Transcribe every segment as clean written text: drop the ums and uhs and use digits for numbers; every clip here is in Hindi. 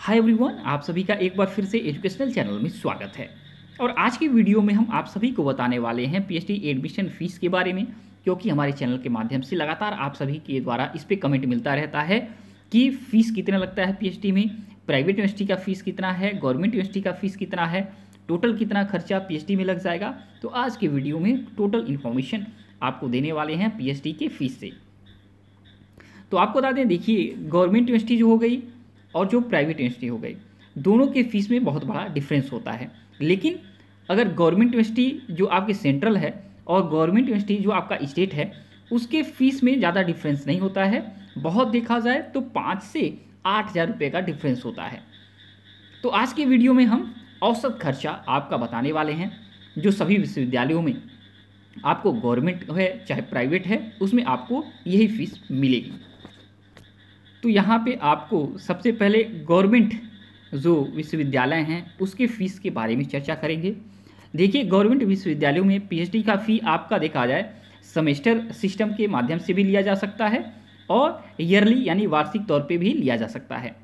हाय एवरीवन, आप सभी का एक बार फिर से एजुकेशनल चैनल में स्वागत है। और आज की वीडियो में हम आप सभी को बताने वाले हैं पीएचडी एडमिशन फीस के बारे में, क्योंकि हमारे चैनल के माध्यम से लगातार आप सभी के द्वारा इस पे कमेंट मिलता रहता है कि फ़ीस कितना लगता है पीएचडी में, प्राइवेट यूनिवर्सिटी का फ़ीस कितना है, गवर्नमेंट यूनिवर्सिटी का फ़ीस कितना है, टोटल कितना खर्चा पीएचडी में लग जाएगा। तो आज के वीडियो में टोटल इन्फॉर्मेशन आपको देने वाले हैं पीएचडी के फ़ीस से। तो आपको बता दें, देखिए गवर्नमेंट यूनिवर्सिटी जो हो गई और जो प्राइवेट यूनिवर्सिटी हो गई, दोनों के फीस में बहुत बड़ा डिफरेंस होता है। लेकिन अगर गवर्नमेंट यूनिवर्सिटी जो आपकी सेंट्रल है और गवर्नमेंट यूनिवर्सिटी जो आपका स्टेट है, उसके फीस में ज़्यादा डिफरेंस नहीं होता है। बहुत देखा जाए तो 5 से 8,000 रुपये का डिफरेंस होता है। तो आज की वीडियो में हम औसत खर्चा आपका बताने वाले हैं, जो सभी विश्वविद्यालयों में आपको गवर्नमेंट है चाहे प्राइवेट है, उसमें आपको यही फीस मिलेगी। तो यहाँ पे आपको सबसे पहले गवर्नमेंट जो विश्वविद्यालय हैं उसके फ़ीस के बारे में चर्चा करेंगे। देखिए, गवर्नमेंट विश्वविद्यालयों में पीएचडी का फ़ी आपका देखा जाए सेमेस्टर सिस्टम के माध्यम से भी लिया जा सकता है और ईयरली यानी वार्षिक तौर पे भी लिया जा सकता है।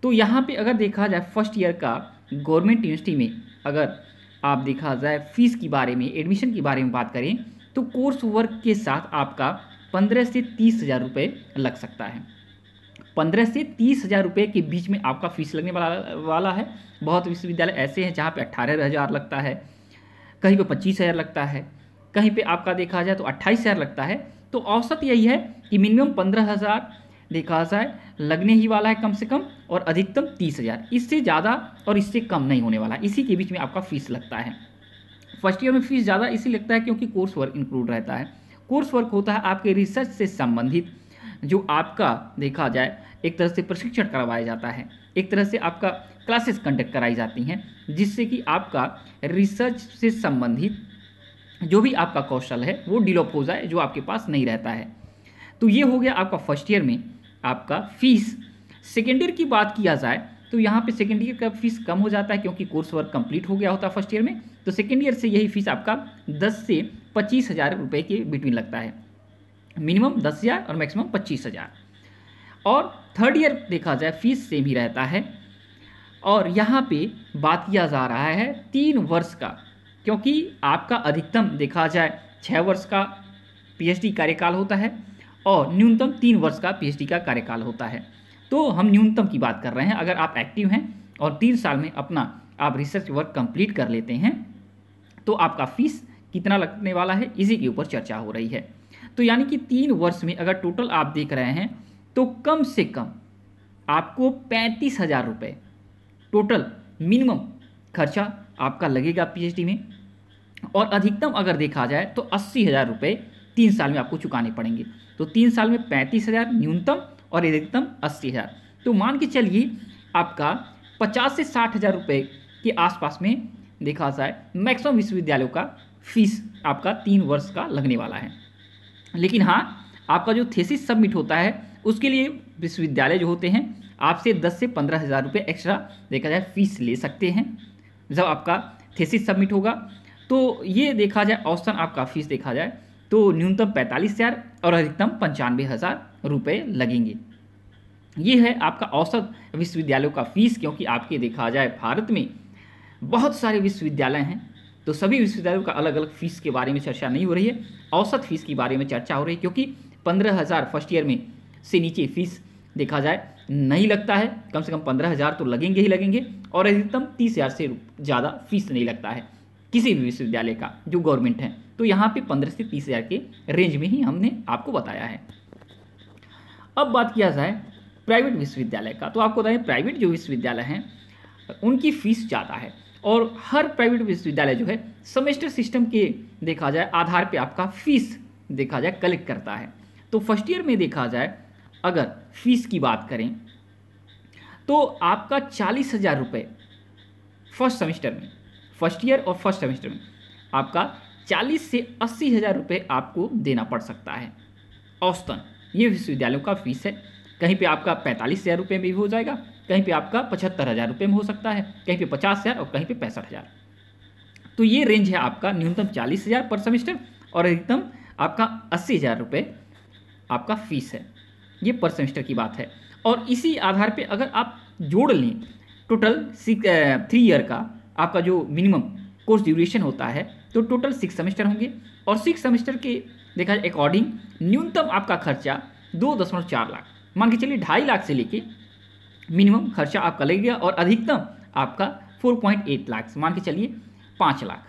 तो यहाँ पे अगर देखा जाए फर्स्ट ईयर का गवर्नमेंट यूनिवर्सिटी में अगर आप देखा जाए फ़ीस के बारे में, एडमिशन के बारे में बात करें, तो कोर्स वर्क के साथ आपका 15 से 30,000 रुपये लग सकता है। 15 से 30,000 रुपये के बीच में आपका फीस लगने वाला है। बहुत विश्वविद्यालय ऐसे हैं जहाँ पे 18,000 लगता है, कहीं पे 25,000 लगता है, कहीं पे आपका देखा जाए तो 28,000 लगता है। तो औसत यही है कि मिनिमम 15,000 देखा जाए लगने ही वाला है कम से कम, और अधिकतम 30,000। इससे ज़्यादा और इससे कम नहीं होने वाला, इसी के बीच में आपका फ़ीस लगता है। फर्स्ट ईयर में फ़ीस ज़्यादा इसी लगता है क्योंकि कोर्स वर्क इंक्लूड रहता है। कोर्स वर्क होता है आपके रिसर्च से संबंधित, जो आपका देखा जाए एक तरह से प्रशिक्षण करवाया जाता है, एक तरह से आपका क्लासेस कंडक्ट कराई जाती हैं, जिससे कि आपका रिसर्च से संबंधित जो भी आपका कौशल है वो डेवलप हो जाए, जो आपके पास नहीं रहता है। तो ये हो गया आपका फर्स्ट ईयर में आपका फ़ीस। सेकेंड ईयर की बात किया जाए तो यहाँ पे सेकेंड ईयर का फीस कम हो जाता है क्योंकि कोर्स वर्क कंप्लीट हो गया होता है फर्स्ट ईयर में। तो सेकेंड ईयर से यही फीस आपका 10 से 25,000 रुपये के बिटवीन लगता है, मिनिमम 10,000 और मैक्सिमम 25,000। और थर्ड ईयर देखा जाए फीस सेम ही रहता है। और यहाँ पे बात किया जा रहा है 3 वर्ष का, क्योंकि आपका अधिकतम देखा जाए 6 वर्ष का पीएचडी कार्यकाल होता है और न्यूनतम 3 वर्ष का पीएचडी का कार्यकाल होता है। तो हम न्यूनतम की बात कर रहे हैं। अगर आप एक्टिव हैं और 3 साल में अपना आप रिसर्च वर्क कंप्लीट कर लेते हैं तो आपका फीस कितना लगने वाला है, इसी के ऊपर चर्चा हो रही है। तो यानी कि 3 वर्ष में अगर टोटल आप देख रहे हैं तो कम से कम आपको 35,000 रुपये टोटल मिनिमम खर्चा आपका लगेगा पीएचडी में, और अधिकतम अगर देखा जाए तो 80,000 रुपये 3 साल में आपको चुकाने पड़ेंगे। तो 3 साल में 35,000 न्यूनतम और अधिकतम 80,000। तो मान के चलिए आपका 50 से 60,000 रुपये के आसपास में देखा जाए मैक्सिमम विश्वविद्यालयों का फीस आपका 3 वर्ष का लगने वाला है। लेकिन हाँ, आपका जो थीसिस सबमिट होता है उसके लिए विश्वविद्यालय जो होते हैं आपसे 10 से 15,000 रुपये एक्स्ट्रा देखा जाए फीस ले सकते हैं जब आपका थीसिस सबमिट होगा। तो ये देखा जाए औसतन आपका फीस देखा जाए तो न्यूनतम 45,000 और अधिकतम 95,000 रुपये लगेंगे। ये है आपका औसत विश्वविद्यालयों का फीस, क्योंकि आपके देखा जाए भारत में बहुत सारे विश्वविद्यालय हैं, तो सभी विश्वविद्यालयों का अलग अलग फीस के बारे में चर्चा नहीं हो रही है, औसत फीस के बारे में चर्चा हो रही है। क्योंकि 15,000 फर्स्ट ईयर में से नीचे फीस देखा जाए नहीं लगता है, कम से कम 15,000 तो लगेंगे ही लगेंगे, और अधिकतम 30,000 से ज़्यादा फीस नहीं लगता है किसी भी विश्वविद्यालय का जो गवर्नमेंट है। तो यहाँ पे 15 से 30,000 के रेंज में ही हमने आपको बताया है। अब बात किया जाए प्राइवेट विश्वविद्यालय का, तो आपको बताएं प्राइवेट जो विश्वविद्यालय हैं उनकी फ़ीस ज़्यादा है, और हर प्राइवेट विश्वविद्यालय जो है सेमेस्टर सिस्टम के देखा जाए आधार पे आपका फ़ीस देखा जाए कलेक्ट करता है। तो फर्स्ट ईयर में देखा जाए अगर फीस की बात करें तो आपका 40,000 रुपये फर्स्ट सेमेस्टर में, फर्स्ट ईयर और फर्स्ट सेमेस्टर में आपका 40 से 80,000 रुपये आपको देना पड़ सकता है औसतन। ये विश्वविद्यालयों का फीस है। कहीं पे आपका 45,000 रुपये में भी हो जाएगा, कहीं पे आपका 75,000 रुपये में हो सकता है, कहीं पे 50,000 और कहीं पे 65,000। तो ये रेंज है आपका, न्यूनतम 40,000 पर सेमेस्टर और अधिकतम आपका 80,000 रुपये आपका फीस है। ये पर सेमेस्टर की बात है। और इसी आधार पे अगर आप जोड़ लें टोटल 3 ईयर का आपका जो मिनिमम कोर्स ड्यूरेशन होता है, तो टोटल 6 सेमेस्टर होंगे। और 6 सेमेस्टर के देखा जाए अकॉर्डिंग न्यूनतम आपका खर्चा 2.4 लाख, मान के चलिए 2.5 लाख से लेके मिनिमम खर्चा आपका लगेगा, और अधिकतम आपका 4.8 लाख, मान के चलिए 5 लाख।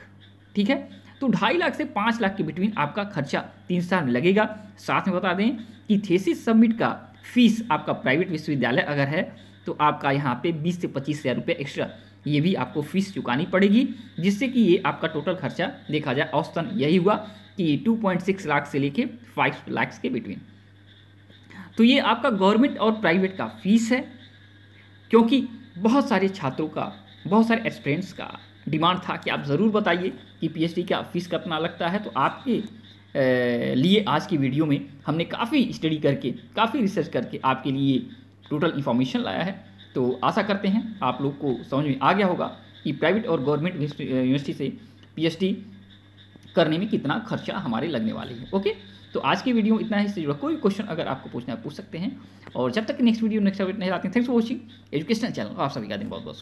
ठीक है, तो 2.5 लाख से 5 लाख के बिटवीन आपका खर्चा 3 साल में लगेगा। साथ में बता दें कि थीसिस सबमिट का फीस आपका प्राइवेट विश्वविद्यालय अगर है तो आपका यहाँ पे 20 से 25,000 रुपये एक्स्ट्रा ये भी आपको फीस चुकानी पड़ेगी, जिससे कि ये आपका टोटल खर्चा देखा जाए औसतन यही हुआ कि 2.6 लाख से लेके 5 लाख के बिटवीन। तो ये आपका गवर्नमेंट और प्राइवेट का फीस है, क्योंकि बहुत सारे छात्रों का, बहुत सारे एस्पिरेंट्स का डिमांड था कि आप ज़रूर बताइए कि पीएचडी का फीस कितना लगता है। तो आपके लिए आज की वीडियो में हमने काफ़ी स्टडी करके, काफ़ी रिसर्च करके आपके लिए टोटल इन्फॉर्मेशन लाया है। तो आशा करते हैं आप लोग को समझ में आ गया होगा कि प्राइवेट और गवर्नमेंट यूनिवर्सिटी से पीएचडी करने में कितना खर्चा हमारे लगने वाले हैं। ओके, तो आज की वीडियो में इतना ही। इससे जुड़ा कोई क्वेश्चन अगर आपको पूछना है पूछ सकते हैं। और जब तक नेक्स्ट वीडियो नेक्स्ट अपडेट नहीं आते हैं, thanks for watching educational channel. आप सभी का दिन बहुत बहुत